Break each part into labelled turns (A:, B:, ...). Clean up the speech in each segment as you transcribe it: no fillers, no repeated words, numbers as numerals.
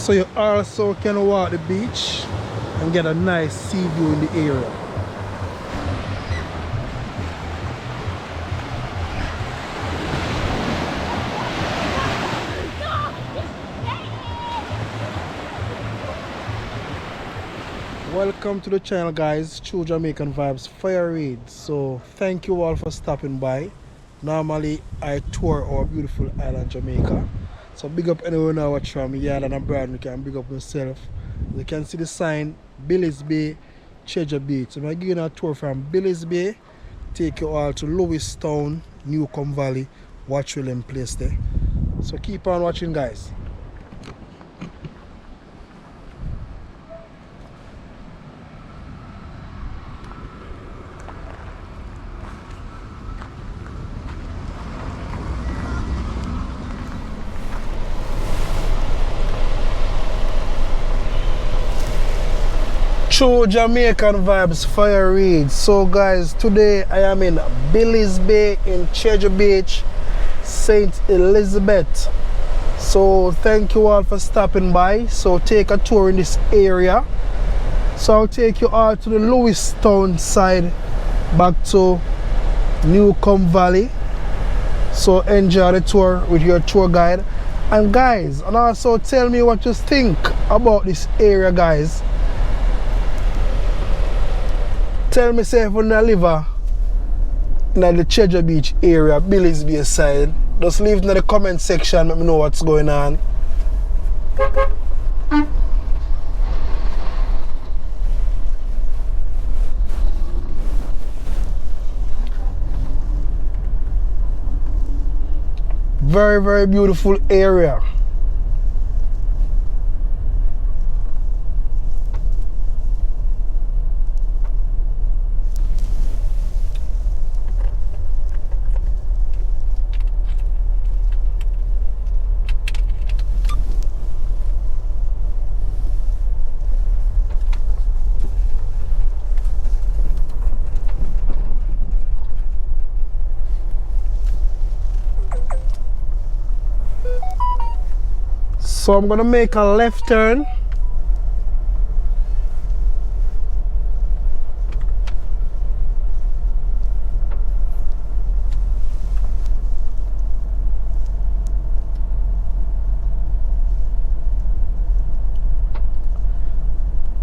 A: So you also can walk the beach and get a nice sea view in the area. Welcome to the channel, guys. True Jamaican Vibes, Fire Reid. So thank you all for stopping by. Normally I tour our beautiful island Jamaica. So big up anyone now watch from Yard and abroad. You can big up yourself. You can see the sign Billy's Bay, Treasure Beach. So I'm giving you a tour from Billy's Bay, take you all to Lewistown, Newcombe Valley, watch William place there. So keep on watching, guys. True Jamaican Vibes, Fire Reid. So guys, today I am in Billy's Bay in Treasure Beach, St. Elizabeth. So thank you all for stopping by. So take a tour in this area. So I'll take you all to the Lewistown side, back to Newcombe Valley. So enjoy the tour with your tour guide. And guys, and also tell me what you think about this area, guys. Tell me say if you live in the Treasure Beach area, Billy's Bay side, just leave in the comment section, let me know what's going on. Very, very beautiful area. So I'm gonna make a left turn.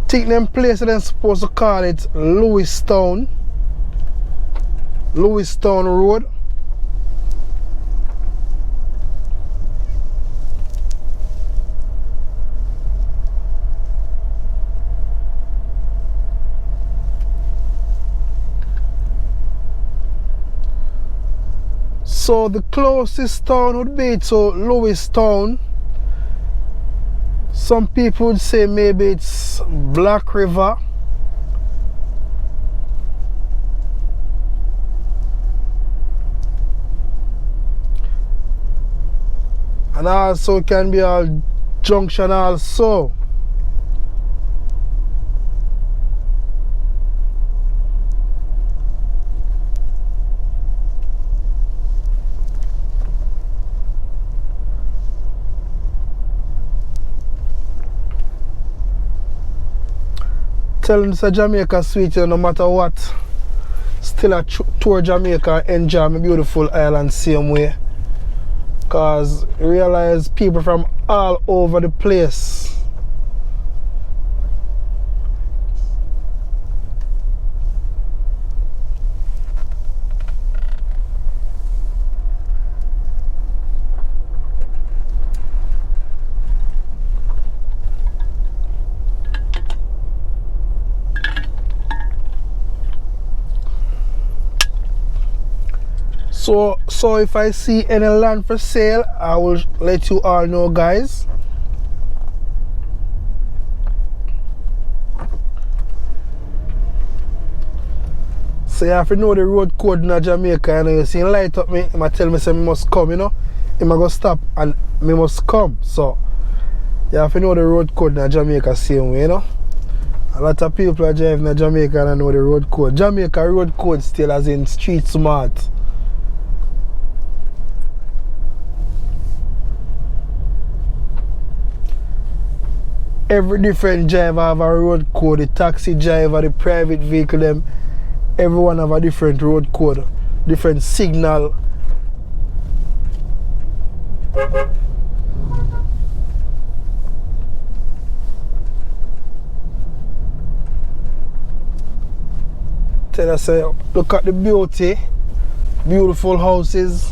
A: Take them place and I'm supposed to call it Lewistown Road. So the closest town would be to Lewistown. Some people would say maybe it's Black River. And also can be a junction also. Telling us Jamaica sweet, no matter what. Still a tour Jamaica, enjoy my beautiful island same way. Cause realize people from all over the place. So if I see any land for sale, I will let you all know, guys. So you have to know the road code in Jamaica, you know. You see light up me, he might tell me say me must come, you know. He might go stop and me must come. So you have to know the road code in Jamaica same way, you know. A lot of people are driving in Jamaica and I know the road code. Jamaica road code still as in street smart. Every different driver have a road code. The taxi driver, the private vehicle, them, everyone have a different road code, different signal. Tell us, look at the beauty, beautiful houses.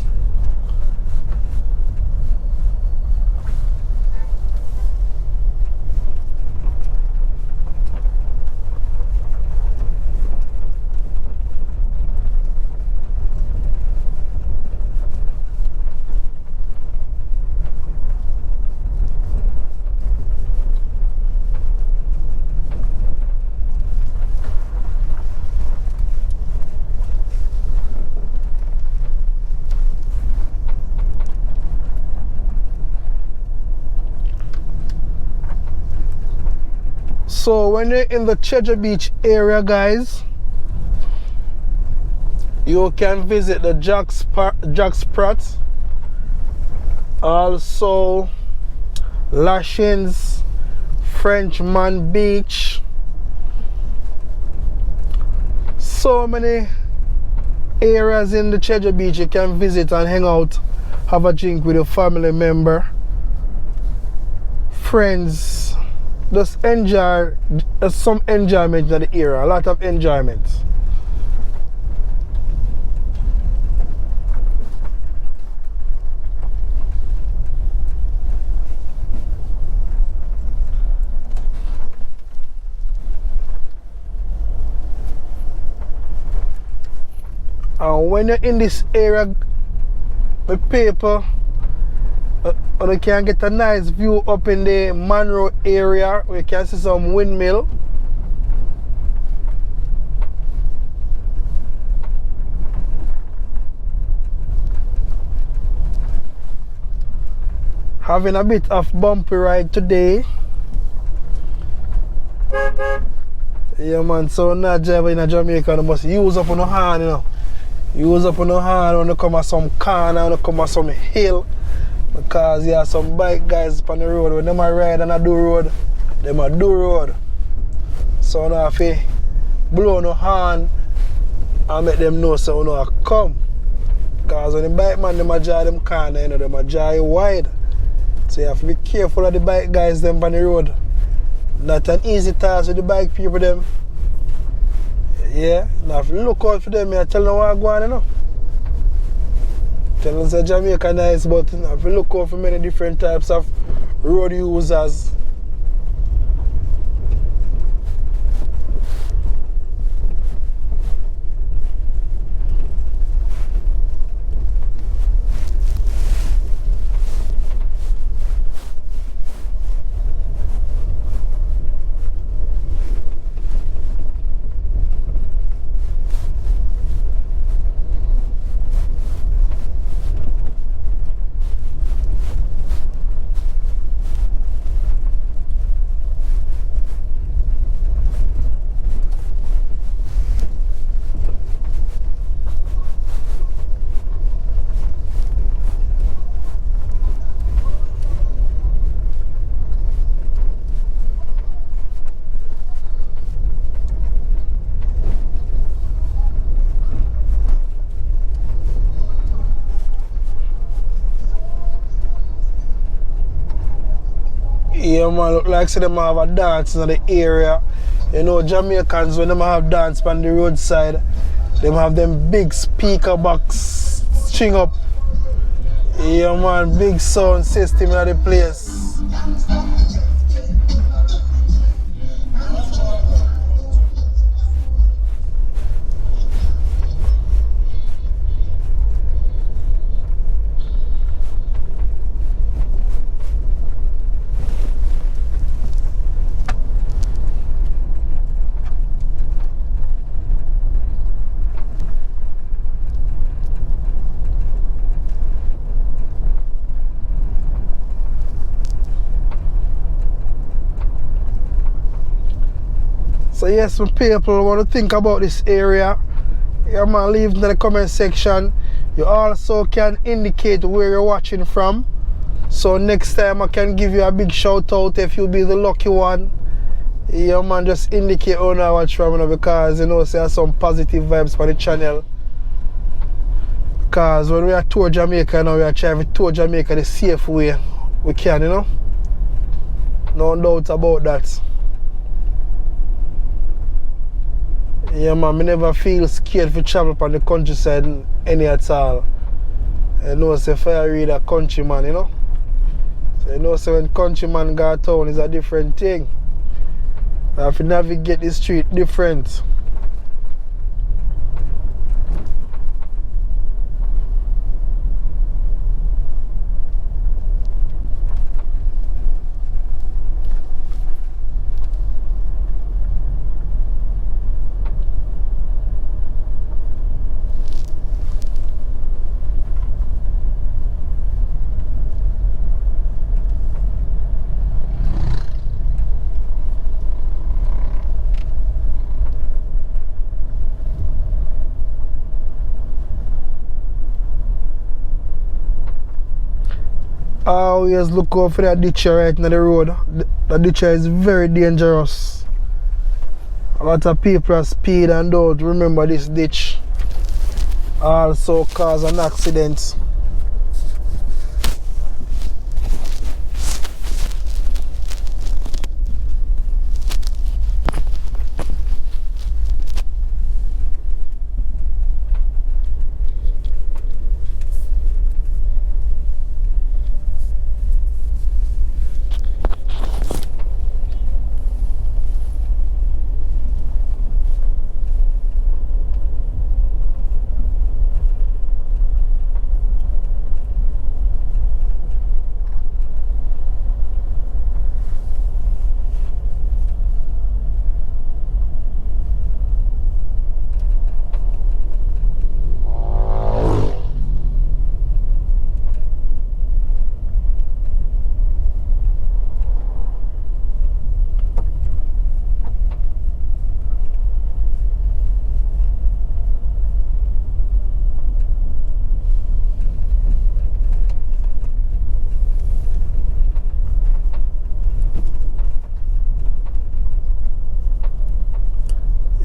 A: So when you're in the Treasure Beach area, guys, you can visit the Jack Sprat, also Lashings, Frenchman Beach. So many areas in the Treasure Beach you can visit and hang out, have a drink with your family member, friends. Just enjoy, there's some enjoyment in the area, a lot of enjoyment. And when you're in this area, the people, you can get a nice view up in the Monroe area where you can see some windmill. Having a bit of bumpy ride today. Yeah man, so now driving in Jamaica, you must use up on the hand, you know. Use up on the hand when you come at some corner, when you come at some hill. Because you have some bike guys on the road, when they ride and I do road, they do road. So now if you blow no horn and make them know so you know I come. Because when the bike man they drive them corner, you know, they drive wide. So you have to be careful of the bike guys them on the road. Not an easy task with the bike people them. Yeah, you have to look out for them, I tell them what I go on, you know. Tell us that Jamaica nice, but you know, if you look out for many different types of road users. Yeah man, look like so them have a dance in the area. You know Jamaicans when them have dance on the roadside, them have them big speaker box string up. Yeah man, big sound system in the place. So yes, some people want to think about this area. Yeah man, leave in the comment section. You also can indicate where you're watching from. So next time I can give you a big shout out if you be the lucky one. Yeah man, just indicate on I watch from now because you know say there's some positive vibes for the channel. Because when we are tour Jamaica now, we are trying to tour Jamaica the safe way we can, you know. No doubt about that. Yeah man, I never feel scared to travel on the countryside any at all. I know say fire read a countryman, you know. So you know say when countryman go town is a different thing. I have to navigate the street different. I always look out for that ditcher right in the road. The ditcher is very dangerous. A lot of people are speed and don't remember this ditch. Also cause an accident.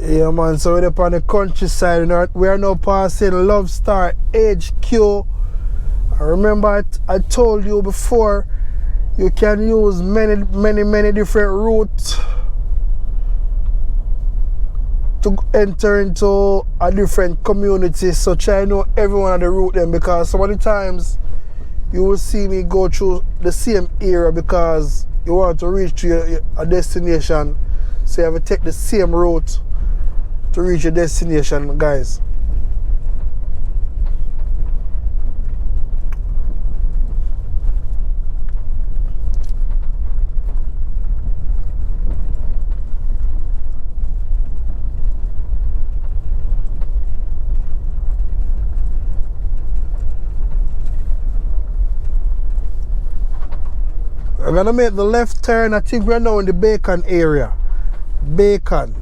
A: Yeah man, so we're up on the countryside. We are now passing Love Star HQ. I remember I told you before, you can use many different routes to enter into a different community. So try to know every one of the route then, because some of the times you will see me go through the same area because you want to reach to a destination. So you have to take the same route to reach your destination, guys. I'm gonna make the left turn. I think we're now in the Bacon area. Bacon.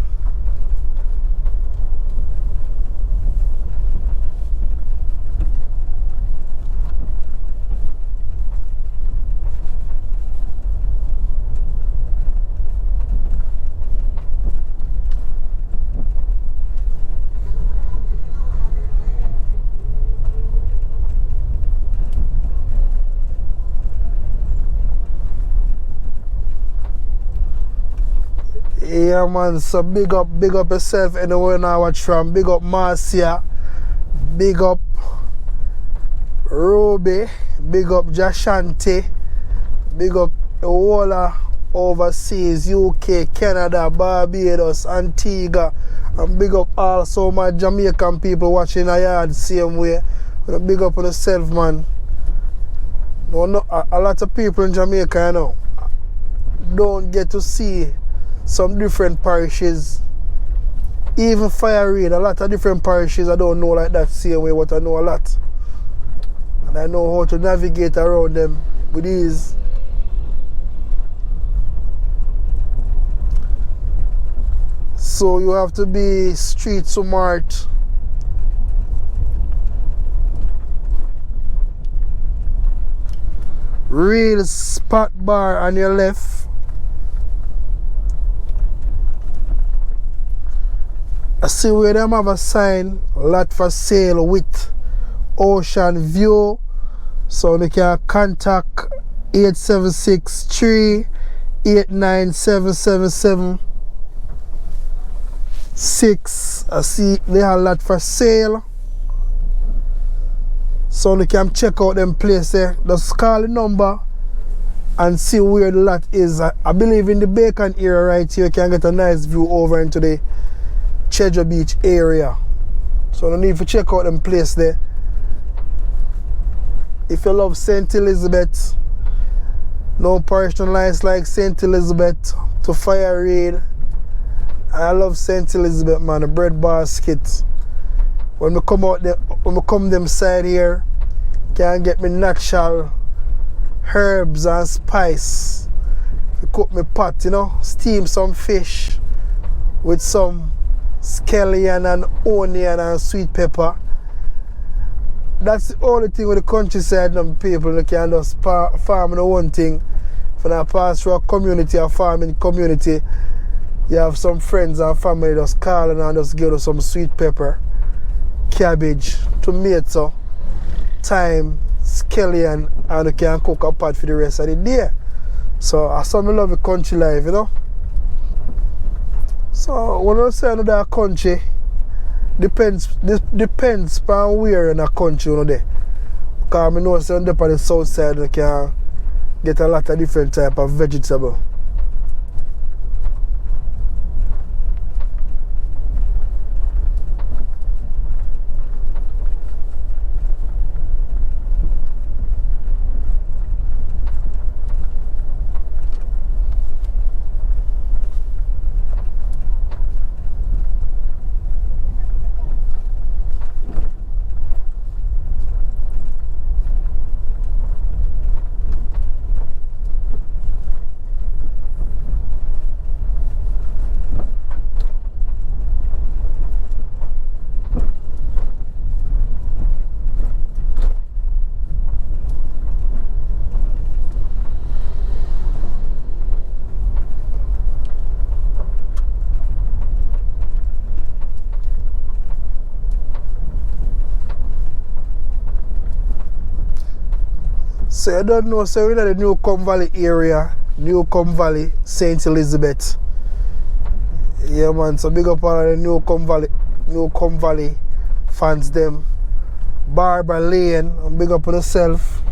A: Yeah man, so big up yourself anywhere now watch from. Big up Marcia, big up Ruby, big up Jashanti, big up the whole of overseas, UK, Canada, Barbados, Antigua, and big up also my Jamaican people watching a yard same way. Big up on yourself man. No, a lot of people in Jamaica, you know, don't get to see some different parishes. Even Fire Reid, a lot of different parishes I don't know like that same way, but I know a lot. And I know how to navigate around them with ease. So you have to be street smart. real spot bar on your left. I see where them have a sign, lot for sale with ocean view. So you can contact 876-389-7776. I see they have a lot for sale. So you can check out them place there. Just call the number and see where the lot is. I believe in the Bacon area right here you can get a nice view over into the Treasure Beach area. So no need to check out them place there. If you love St. Elizabeth, no parishional lights like St. Elizabeth to fire Reid. I love St. Elizabeth, man, the Breadbasket. When we come out there, when we come them side here, can get me natural herbs and spice. We cook me pot, you know, steam some fish with some scallion and onion and sweet pepper. That's the only thing with the countryside, them people they can just farm the one thing. For that pastoral community or farming community, you have some friends and family just calling and just give us some sweet pepper, cabbage, tomato, thyme, scallion, and you can cook a pot for the rest of the day. So I some love the country life, you know. So when I say another country, depends on where in a country you know there. Because I know say on the south side you can get a lot of different type of vegetable. So you don't know, so we're in the Newcombe Valley area, Newcombe Valley, St. Elizabeth. Yeah man, so big up all the Newcombe Valley fans them. Barbara Lane, and big up on yourself.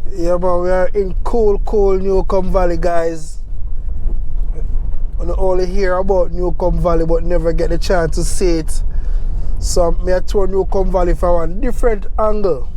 A: Yeah man, we are in cool Newcombe Valley guys. We only hear about Newcombe Valley but never get the chance to see it. So I tour Newcombe Valley from one different angle.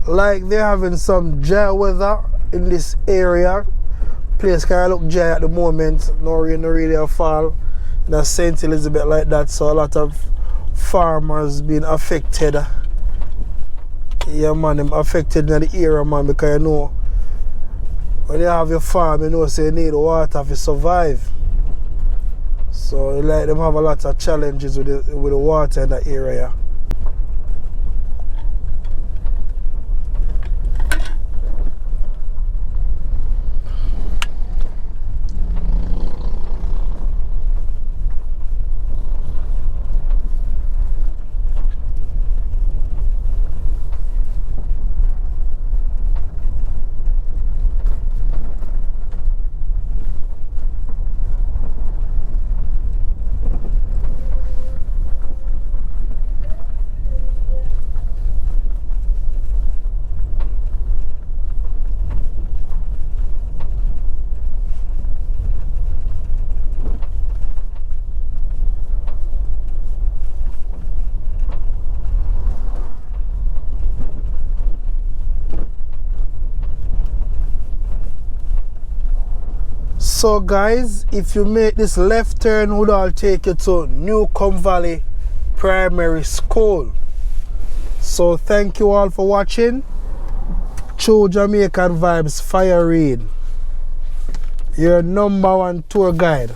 A: like they're having some dry weather in this area. Place kind of look dry at the moment. No rain, no really a fall. In St. Elizabeth like that, so a lot of farmers being affected. Yeah man, them affected in the area man, because you know when you have your farm, you know, so you need water to survive. So like them have a lot of challenges with the water in that area. So guys, if you make this left turn, would all take you to Newcombe Valley Primary School. So thank you all for watching. True Jamaican Vibes, Reid, your #1 tour guide.